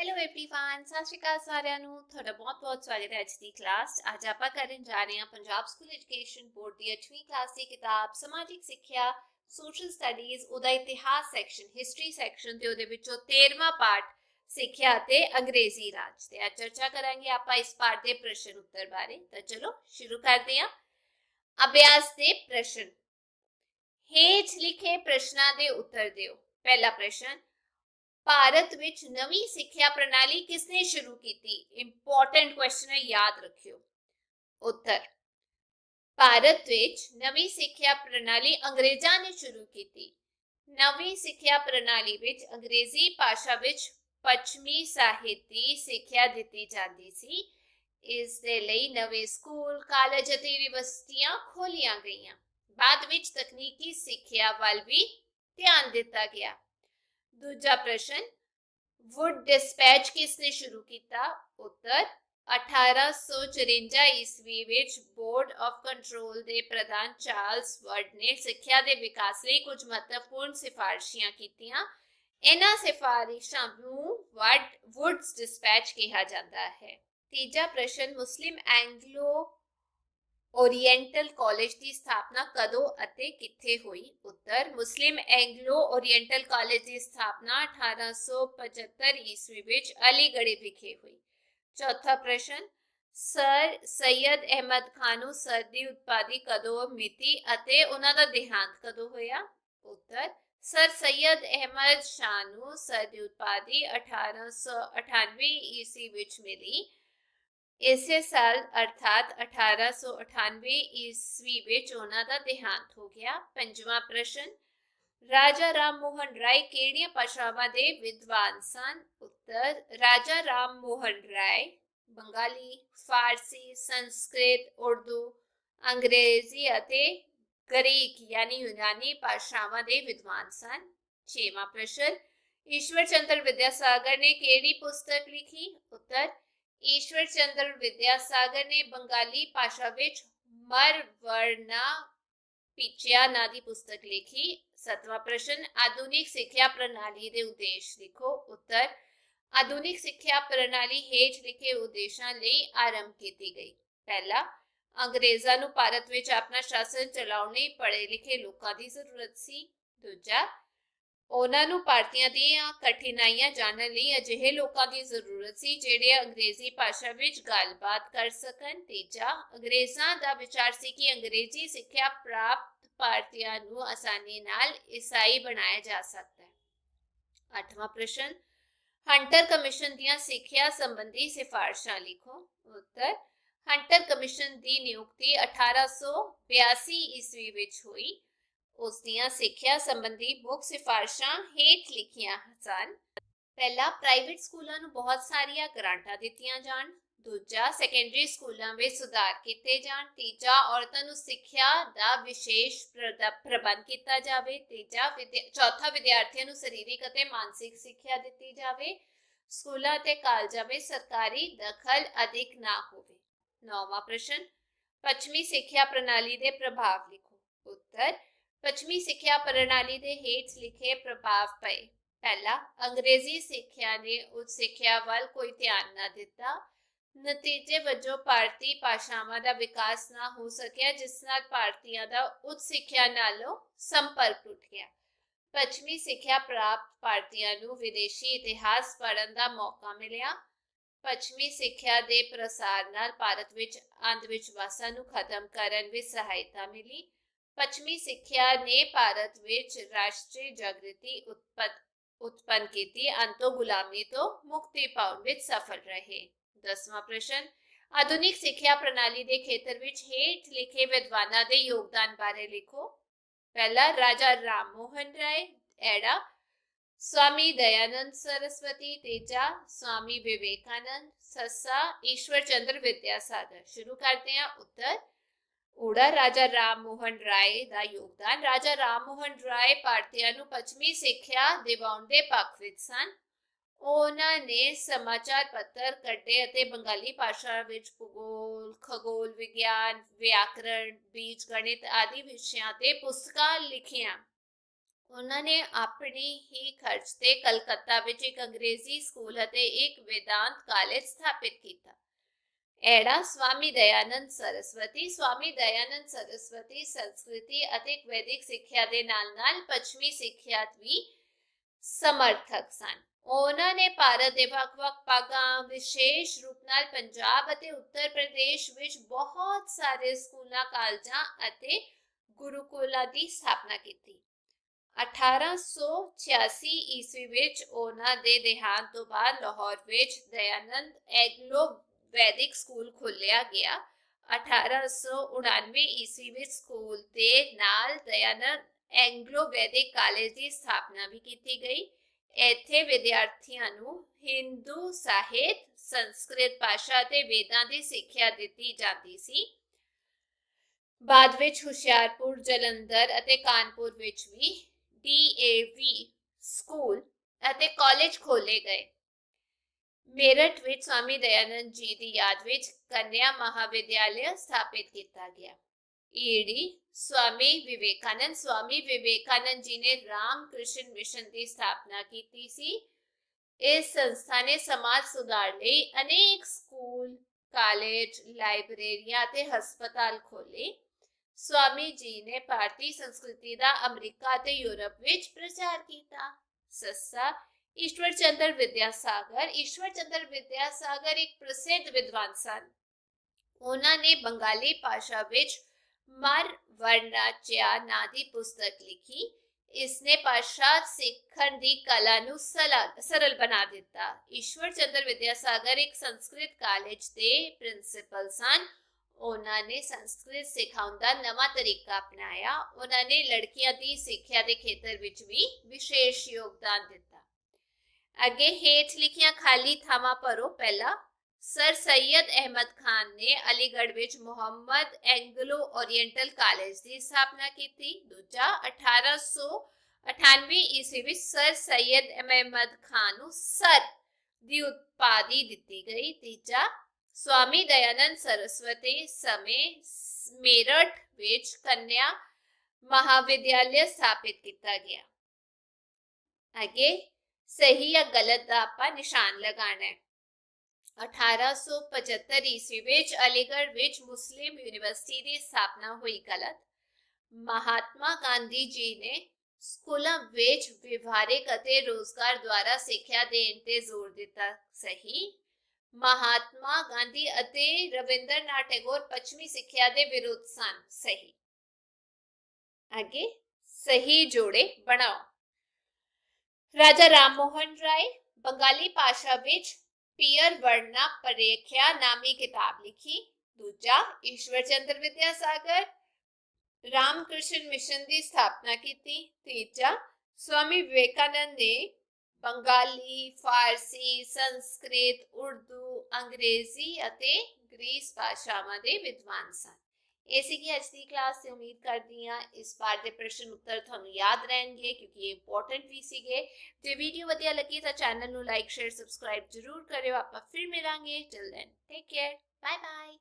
Hello everyone, सत श्री अकाल साਰਿਆਂ ਨੂੰ। ਤੁਹਾਡਾ ਬਹੁਤ-ਬਹੁਤ ਸਵਾਗਤ ਹੈ ਅੱਜ ਦੀ ਕਲਾਸ। ਅੱਜ ਆਪਾਂ ਕਰਨ ਜਾ ਰਹੇ ਹਾਂ ਪੰਜਾਬ ਸਕੂਲ ਐਜੂਕੇਸ਼ਨ ਬੋਰਡ ਦੀ 8ਵੀਂ ਕਲਾਸ ਦੀ ਕਿਤਾਬ ਸਮਾਜਿਕ ਸਿੱਖਿਆ ਸੋਸ਼ਲ ਸਟੱਡੀਜ਼ ਉਹਦਾ ਇਤਿਹਾਸ ਸੈਕਸ਼ਨ ਹਿਸਟਰੀ ਸੈਕਸ਼ਨ ਤੇ ਉਹਦੇ ਵਿੱਚੋਂ 13ਵਾਂ ਪਾਠ ਸਿੱਖਿਆ ਤੇ ਅੰਗਰੇਜ਼ੀ ਰਾਜ ਤੇ ਅੱਜ ਚਰਚਾ ਕਰਾਂਗੇ ਆਪਾਂ ਇਸ ਪਾਠ ਦੇ ਪ੍ਰਸ਼ਨ ਉੱਤਰ ਬਾਰੇ। ਤਾਂ ਚਲੋ ਸ਼ੁਰੂ ਕਰਦੇ ਹਾਂ। ਅਭਿਆਸ ਦੇ ਪ੍ਰਸ਼ਨ। ਹੇਠ ਲਿਖੇ ਪ੍ਰਸ਼ਨਾਂ ਦੇ ਉੱਤਰ ਦਿਓ। ਪਹਿਲਾ ਪ੍ਰਸ਼ਨ, ਭਾਰਤ ਵਿੱਚ ਨਵੀਂ ਸਿੱਖਿਆ ਪ੍ਰਣਾਲੀ ਕਿਸਨੇ ਸ਼ੁਰੂ ਕੀਤੀ? ਇੰਪੋਰਟੈਂਟ ਕੁਐਸਚਨ ਹੈ, ਯਾਦ ਰੱਖਿਓ। ਉੱਤਰ, ਭਾਰਤ ਵਿੱਚ ਨਵੀਂ ਸਿੱਖਿਆ ਪ੍ਰਣਾਲੀ ਅੰਗਰੇਜ਼ਾਂ ਨੇ ਸ਼ੁਰੂ ਕੀਤੀ। ਨਵੀਂ ਸਿੱਖਿਆ ਪ੍ਰਣਾਲੀ ਵਿੱਚ ਅੰਗਰੇਜ਼ੀ ਭਾਸ਼ਾ ਵਿੱਚ ਪੱਛਮੀ ਸਾਹਿਤ ਦੀ ਸਿੱਖਿਆ ਦਿੱਤੀ ਜਾਂਦੀ ਸੀ। ਇਸ ਦੇ ਲਈ ਨਵੇਂ ਸਕੂਲ, ਕਾਲਜ ਅਤੇ ਯੂਨੀਵਰਸਿਟੀਆਂ ਖੋਲੀਆਂ ਗਈਆਂ। ਬਾਅਦ ਵਿੱਚ ਤਕਨੀਕੀ ਸਿੱਖਿਆ ਵੱਲ ਵੀ ਧਿਆਨ ਦਿੱਤਾ ਗਿਆ। दूजा प्रश्न, वुड डिस्पैच किसने शुरू किया? उत्तर, 1854 ईस्वी विच बोर्ड ऑफ कंट्रोल के प्रधान चार्ल्स वर्ड ने सिक्ख्या के विकास लिए कुछ महत्वपूर्ण सिफारिशां कीतियां। इन्हां सिफारिशां नूं वुड्स डिस्पैच कहा जाता है। तीजा प्रश्न, मुस्लिम एंग्लो ओरिएंटल कॉलेज की स्थापना कदों अते किथे हुई? उत्तर, मुस्लिम एंग्लो ओरिएंटल कॉलेज की स्थापना 1875 ईस्वी विच अलीगढ़ विखे हुई। चौथा प्रश्न, सर सैयद अहमद खान नूं सरदी उत्पादी कदों मिति अते उन्हां दा देहांत कदों होया? उत्तर, सर सैयद अहमद शाह नूं सरदी उत्पादी 1898 ईस्वी विच मिली। इसे साल अर्थात 1898 ईस्वी विच उन्हां दा देहांत हो गया। पंजवां प्रश्न, राजा राम मोहन राय किहड़ियां भाषावां दे विद्वान सन? उत्तर, राजा राम मोहन राय बंगाली, फारसी, संस्कृत, उर्दू, अंग्रेजी अते ग्रीक यानी यूनानी भाषावां दे विद्वान सन। छेवां प्रश्न, ईश्वर चंद्र विद्यासागर ने किहड़ी पुस्तक लिखी? उत्तर, ईश्वर चंद्र विद्यासागर ने बंगाली भाषा विच मरवर्णा पिचिया ना दी पुस्तक लिखी। सतवां प्रश्न, आधुनिक सिक्ख्या प्रणाली दे उद्देश लिखो। उत्तर, आधुनिक सिक्ख्या प्रणाली हेठ लिखे उद्देशां लई आरंभ की गई। पहला, अंग्रेजां नूं भारत विच अपना शासन चलाउण लई पढ़े लिखे लोकां दी जरूरत सी। दूजा, ਉਹਨਾਂ ਨੂੰ ਭਾਰਤੀਆਂ ਦੀਆਂ ਕਠਿਨਾਈਆਂ ਜਾਣਨ ਲਈ ਅਜਿਹੇ ਲੋਕਾਂ ਦੀ ਜ਼ਰੂਰਤ ਸੀ ਜਿਹੜੇ ਅੰਗਰੇਜ਼ੀ ਭਾਸ਼ਾ ਵਿੱਚ ਗੱਲਬਾਤ ਕਰ ਸਕਣ। ਤੀਜਾ, ਅੰਗਰੇਜ਼ਾਂ ਦਾ ਵਿਚਾਰ ਸੀ ਕਿ ਅੰਗਰੇਜ਼ੀ ਸਿੱਖਿਆ ਪ੍ਰਾਪਤ ਭਾਰਤੀਆਂ ਨੂੰ ਆਸਾਨੀ ਨਾਲ ਈਸਾਈ ਬਣਾਇਆ ਜਾ ਸਕਦਾ ਹੈ। ਅੱਠਵਾਂ ਪ੍ਰਸ਼ਨ, ਹੰਟਰ ਕਮਿਸ਼ਨ ਦੀਆਂ ਸਿੱਖਿਆ ਸੰਬੰਧੀ ਸਿਫਾਰਸ਼ਾਂ ਲਿਖੋ। ਉੱਤਰ, ਹੰਟਰ ਕਮਿਸ਼ਨ ਦੀ ਨਿਯੁਕਤੀ 1882 ਈਸਵੀ ਵਿੱਚ ਹੋਈ। ਉਸ ਦੀਆਂ ਸਿੱਖਿਆ ਸੰਬੰਧੀ ਮੁੱਖ ਸਿਫਾਰਸ਼ਾਂ ਹੇਠ ਲਿਖੀਆਂ ਸਨ। ਪਹਿਲਾ, ਪ੍ਰਾਈਵੇਟ ਸਕੂਲਾਂ ਨੂੰ ਬਹੁਤ ਸਾਰੀਆਂ ਗ੍ਰਾਂਟਾਂ ਦਿੱਤੀਆਂ ਜਾਣ। ਦੂਜਾ, ਸੈਕੰਡਰੀ ਸਕੂਲਾਂ ਵਿੱਚ ਸੁਧਾਰ ਕੀਤੇ ਜਾਣ। ਤੀਜਾ, ਔਰਤਾਂ ਨੂੰ ਸਿੱਖਿਆ ਦਾ ਵਿਸ਼ੇਸ਼ ਪ੍ਰਬੰਧ ਕੀਤਾ ਜਾਵੇ। ਚੌਥਾ, ਵਿਦਿਆਰਥੀਆਂ ਨੂੰ ਸਰੀਰਕ ਅਤੇ ਮਾਨਸਿਕ ਸਿੱਖਿਆ ਦਿੱਤੀ ਜਾਵੇ। ਸਕੂਲਾਂ ਅਤੇ ਕਾਲਜਾਂ ਵਿੱਚ ਸਰਕਾਰੀ ਦਖਲ ਅਧਿਕ ਨਾ ਹੋਵੇ। ਨੌਵਾਂ ਪ੍ਰਸ਼ਨ, ਪੱਛਮੀ ਸਿੱਖਿਆ ਪ੍ਰਣਾਲੀ ਦੇ ਪ੍ਰਭਾਵ ਲਿਖੋ। ਉੱਤਰ, ਪੱਛਮੀ ਸਿੱਖਿਆ ਪ੍ਰਣਾਲੀ ਦੇ ਹੇਠ ਲਿਖੇ ਪ੍ਰਭਾਵ ਪਏ। ਪਹਿਲਾ, ਅੰਗਰੇਜ਼ੀ ਸਿੱਖਿਆ ਨੇ ਉੱਚ ਸਿੱਖਿਆ ਵੱਲ ਕੋਈ ਧਿਆਨ ਨਾ ਦਿੱਤਾ। ਨਤੀਜੇ ਵਜੋਂ ਭਾਰਤੀ ਭਾਸ਼ਾਵਾਂ ਦਾ ਵਿਕਾਸ ਨਾ ਹੋ ਸਕਿਆ, ਜਿਸ ਨਾਲ ਭਾਰਤੀਆਂ ਦਾ ਉੱਚ ਸਿੱਖਿਆ ਨਾਲੋਂ ਸੰਪਰਕ ਟੁੱਟ ਗਿਆ। ਪੱਛਮੀ ਸਿੱਖਿਆ ਪ੍ਰਾਪਤ ਭਾਰਤੀਆਂ ਨੂੰ ਵਿਦੇਸ਼ੀ ਇਤਿਹਾਸ ਪੜ੍ਹਨ ਦਾ ਮੌਕਾ ਮਿਲਿਆ। ਪੱਛਮੀ ਸਿੱਖਿਆ ਦੇ ਪ੍ਰਸਾਰ ਨਾਲ ਭਾਰਤ ਵਿੱਚ ਅੰਧ ਵਿਸ਼ਵਾਸਾਂ ਨੂੰ ਖਤਮ ਕਰਨ ਵਿੱਚ ਸਹਾਇਤਾ ਮਿਲੀ। ਪੱਛਮੀ ਸਿੱਖਿਆ ਨੇ ਭਾਰਤ ਵਿੱਚ ਰਾਸ਼ਟਰੀ ਜਾਗ੍ਰਿਤੀ ਉਤਪੰਨ ਕੀਤੀ। ਅੰਤੋਂ ਗੁਲਾਮੀ ਤੋਂ ਮੁਕਤੀ ਪਾਉਣ ਵਿੱਚ ਸਫਲ ਰਹੇ। 10ਵਾਂ ਪ੍ਰਸ਼ਨ, ਆਧੁਨਿਕ ਸਿੱਖਿਆ ਪ੍ਰਣਾਲੀ ਦੇ ਖੇਤਰ ਵਿੱਚ ਹੇਠ ਲਿਖੇ ਵਿਦਵਾਨਾਂ ਦੇ ਯੋਗਦਾਨ ਬਾਰੇ ਲਿਖੋ। ਪਹਿਲਾ, ਰਾਜਾ ਰਾਮ ਮੋਹਨ ਰਾਏ। ਐੜਾ, स्वामी दयानंद सरस्वती। तेजा, स्वामी विवेकानंद। सस्सा, ईश्वर चंद्र विद्यासागर। शुरू करते हैं। उत्तर, ओड़ा, राजा राम मोहन राय का योगदान। राजा राम मोहन राय भारतीयों ਨੂੰ ਪੱਛਮੀ ਸਿੱਖਿਆ ਦਿਵਾਉਣ ਦੇ ਪੱਖ ਵਿੱਚ ਸਨ। ਉਹਨਾਂ ਨੇ ਸਮਾਚਾਰ ਪੱਤਰ ਕੱਢੇ ਅਤੇ ਬੰਗਾਲੀ ਭਾਸ਼ਾ ਵਿੱਚ ਭੂਗੋਲ, ਖਗੋਲ ਵਿਗਿਆਨ, ਵਿਆਕਰਣ, ਬੀਜ ਗਣਿਤ ਆਦਿ ਵਿਸ਼ਿਆਂ ਤੇ ਪੁਸਤਕਾਂ ਲਿਖੀਆਂ। ਉਹਨਾਂ ਨੇ ਆਪਣੇ ਹੀ ਖਰਚ ਤੇ ਕਲਕੱਤਾ ਵਿੱਚ ਇੱਕ ਅੰਗਰੇਜ਼ੀ ਸਕੂਲ ਅਤੇ ਇੱਕ ਵੇਦਾਂਤ ਕਾਲਜ ਸਥਾਪਿਤ ਕੀਤਾ। ਐੜਾ ਸਵਾਮੀ ਦਇਆਨੰਦ ਸਰਸਵਤੀ ਸੰਸਕ੍ਰਿਤੀ ਅਤੇ ਵੈਦਿਕ ਸਿੱਖਿਆ ਦੇ ਨਾਲ-ਨਾਲ ਪੱਛਮੀ ਸਿੱਖਿਆ ਵੀ ਸਮਰਥਕ ਸਨ। ਉਹਨਾਂ ਨੇ ਭਾਰਤ ਦੇ ਵੱਖ-ਵੱਖ ਭਾਗਾਂ, ਵਿਸ਼ੇਸ਼ ਰੂਪ ਨਾਲ ਪੰਜਾਬ ਅਤੇ ਉੱਤਰ ਪ੍ਰਦੇਸ਼ ਵਿੱਚ ਬਹੁਤ ਸਾਰੇ ਸਕੂਲਾਂ, ਕਾਲਜਾਂ ਅਤੇ ਗੁਰੂਕੁਲਾਂ ਦੀ ਸਥਾਪਨਾ ਕੀਤੀ। 1886 ਈਸਵੀ ਵਿੱਚ ਉਹਨਾਂ ਦੇ ਦੇਹਾਂਤ ਤੋਂ ਬਾਅਦ ਲਾਹੌਰ ਵਿੱਚ ਦਇਆਨੰਦ ਐਂਗਲੋ ਵੈਦਿਕ ਸਕੂਲ ਖੋਲ੍ਹਿਆ ਗਿਆ। 1899 ਈਸਵੀ ਵਿੱਚ ਸਕੂਲ ਦੇ ਨਾਲ ਦਇਆਨੰਦ ਐਂਗਲੋ ਵੈਦਿਕ ਕਾਲਜ ਦੀ ਸਥਾਪਨਾ ਵੀ ਕੀਤੀ ਗਈ। ਇੱਥੇ ਵਿਦਿਆਰਥੀਆਂ ਨੂੰ ਹਿੰਦੂ ਸਾਹਿਤ, ਸੰਸਕ੍ਰਿਤ ਭਾਸ਼ਾ ਅਤੇ ਵੇਦਾਂ ਦੀ ਸਿੱਖਿਆ ਦਿੱਤੀ ਜਾਂਦੀ ਸੀ। ਬਾਅਦ ਵਿੱਚ ਹੁਸ਼ਿਆਰਪੁਰ, ਜਲੰਧਰ ਅਤੇ ਕਾਨਪੁਰ ਵਿੱਚ ਵੀ DAV ਸਕੂਲ ਅਤੇ ਕਾਲਜ ਖੋਲ੍ਹੇ ਗਏ। ਮੇਰਠ ਵਿੱਚ ਸਵਾਮੀ ਦਇਆਨੰਦ ਜੀ ਦੀ ਯਾਦ ਵਿੱਚ ਕੰਨਿਆ ਮਹਾਵਿਦਿਆਲਿਆ ਸਥਾਪਿਤ ਕੀਤਾ ਗਿਆ। ਈਡੀ ਸਵਾਮੀ ਵਿਵੇਕਾਨੰਦ ਜੀ ਨੇ ਰਾਮ ਕ੍ਰਿਸ਼ਨ ਮਿਸ਼ਨ ਦੀ ਸਥਾਪਨਾ ਕੀਤੀ ਸੀ। ਇਸ ਸੰਸਥਾ ਨੇ ਸਮਾਜ ਸੁਧਾਰ ਲਈ ਅਨੇਕ ਸਕੂਲ, ਕਾਲਜ, ਲਾਇਬ੍ਰੇਰੀਆਂ ਅਤੇ ਹਸਪਤਾਲ ਖੋਲ੍ਹੇ। ਸਵਾਮੀ ਜੀ ਨੇ ਭਾਰਤੀ ਸੰਸਕ੍ਰਿਤੀ ਦਾ ਅਮਰੀਕਾ ਅਤੇ ਯੂਰਪ ਵਿੱਚ ਪ੍ਰਚਾਰ ਕੀਤਾ। ਸੱਸਾ ਈਸ਼ਵਰ ਚੰਦਰ ਵਿਦਿਆਸਾਗਰ ਇੱਕ ਪ੍ਰਸਿੱਧ ਵਿਦਵਾਨ ਸਨ। ਉਹਨਾਂ ਨੇ ਬੰਗਾਲੀ ਭਾਸ਼ਾ ਵਿੱਚ ਮਰ ਵਰਨਾਚਿਆ ਨਾਂ ਦੀ ਪੁਸਤਕ ਲਿਖੀ। ਇਸਨੇ ਭਾਸ਼ਾ ਸਿੱਖਣ ਦੀ ਕਲਾ ਨੂੰ ਸਰਲ ਬਣਾ ਦਿੱਤਾ। ਈਸ਼ਵਰ ਚੰਦਰ ਵਿਦਿਆਸਾਗਰ ਇੱਕ ਸੰਸਕ੍ਰਿਤ ਕਾਲਜ ਦੇ ਪ੍ਰਿੰਸੀਪਲ ਸਨ। ਉਹਨਾਂ ਨੇ ਸੰਸਕ੍ਰਿਤ ਸਿਖਾਉਣ ਦਾ ਨਵਾਂ ਤਰੀਕਾ ਅਪਣਾਇਆ। ਉਹਨਾਂ ਨੇ ਲੜਕੀਆਂ ਦੀ ਸਿੱਖਿਆ ਦੇ ਖੇਤਰ ਵਿੱਚ ਵੀ ਵਿਸ਼ੇਸ਼ ਯੋਗਦਾਨ ਦਿੱਤਾ। ਅੱਗੇ ਹੇਠ ਲਿਖੀਆਂ ਖਾਲੀ ਥਾਵਾਂ ਭਰੋ। ਪਹਿਲਾ, ਸਰ ਸੈयद ਅਹਿਮਦ ਖਾਨ ਨੇ ਅਲੀਗੜ੍ਹ ਵਿੱਚ ਮੁਹੰਮਦ ਐਂਗਲੋ ਓਰੀਐਂਟਲ ਕਾਲਜ ਦੀ ਸਥਾਪਨਾ ਕੀਤੀ। ਦੂਜਾ, 1898 ਈਸਵੀ ਵਿੱਚ ਸਰ ਸੈयद ਅਹਿਮਦ ਖਾਨ ਨੂੰ ਸਰ ਦੀ ਉਪਾਧੀ ਦਿੱਤੀ ਗਈ। ਤੀਜਾ, ਸਵਾਮੀ ਦਇਆਨੰਦ ਸਰਸਵਤੀ ਸਮੇਂ ਮੇਰਠ ਵਿੱਚ ਕੰਨਿਆ ਮਹਾਵਿਦਿਆਲਿਆ ਸਥਾਪਿਤ ਕੀਤਾ ਗਿਆ। ਅੱਗੇ ਸਹੀ ਜਾਂ ਗਲਤ ਦਾ ਆਪਾਂ ਨਿਸ਼ਾਨ ਲਗਾਉਣਾ ਹੈ। 1875 ਈਸਵੀ ਵਿੱਚ ਅਲੀਗੜ੍ਹ ਵਿੱਚ ਮੁਸਲਿਮ ਯੂਨੀਵਰਸਿਟੀ ਦੀ ਸਥਾਪਨਾ ਹੋਈ। ਗਲਤ। ਮਹਾਤਮਾ ਗਾਂਧੀ ਜੀ ਨੇ ਸਕੂਲਾਂ ਵਿੱਚ ਵਿਵਹਾਰਿਕ ਅਤੇ ਰੋਜ਼ਗਾਰ ਦੁਆਰਾ ਸਿੱਖਿਆ ਦੇਣ ਤੇ ਜ਼ੋਰ ਦਿੱਤਾ। ਸਹੀ। ਮਹਾਤਮਾ ਗਾਂਧੀ ਅਤੇ ਰਵਿੰਦਰਨਾਥ ਟੈਗੋਰ ਪੱਛਮੀ ਸਿੱਖਿਆ ਦੇ ਵਿਰੁੱਧ ਸਨ। ਸਹੀ। ਅੱਗੇ ਸਹੀ ਜੋੜੇ ਬਣਾਓ। ਰਾਜਾ ਰਾਮ ਮੋਹਨ ਰਾਏ ਬੰਗਾਲੀ ਭਾਸ਼ਾ ਵਿੱਚ ਪੀਅਰ ਵਰਨਾ ਪਰੇਖਿਆ ਨਾਮੀ ਕਿਤਾਬ ਲਿਖੀ। ਦੂਜਾ, ਈਸ਼ਵਰ ਚੰਦਰ ਵਿਦਿਆਸਾਗਰ ਰਾਮ ਕ੍ਰਿਸ਼ਨ ਮਿਸ਼ਨ ਦੀ ਸਥਾਪਨਾ ਕੀਤੀ। ਤੀਜਾ, ਸਵਾਮੀ ਵਿਵੇਕਾਨੰਦ ਨੇ ਬੰਗਾਲੀ, ਫਾਰਸੀ, ਸੰਸਕ੍ਰਿਤ, ਉਰਦੂ, ਅੰਗਰੇਜ਼ੀ ਅਤੇ ਗ੍ਰੀਸ ਭਾਸ਼ਾਵਾਂ ਦੇ ਵਿਦਵਾਨ ਸਨ। ਇਹ ਸੀਗੀ ਅੱਜ ਦੀ ਕਲਾਸ ਤੇ ਉਮੀਦ ਕਰਦੀ ਹਾਂ ਇਸ ਵਾਰ ਦੇ ਪ੍ਰਸ਼ਨ ਉੱਤਰ ਤੁਹਾਨੂੰ ਯਾਦ ਰਹਿਣਗੇ ਕਿਉਂਕਿ ਇਹ ਇੰਪੋਰਟੈਂਟ ਵੀ ਸੀਗੇ। ਜੇ ਵੀਡੀਓ ਵਧੀਆ ਲੱਗੀ ਤਾਂ ਚੈਨਲ ਨੂੰ ਲਾਈਕ, ਸ਼ੇਅਰ, ਸਬਸਕ੍ਰਾਈਬ ਜ਼ਰੂਰ ਕਰਿਓ। ਆਪਾਂ ਫਿਰ ਮਿਲਾਂਗੇ। Till then take care. Bye bye.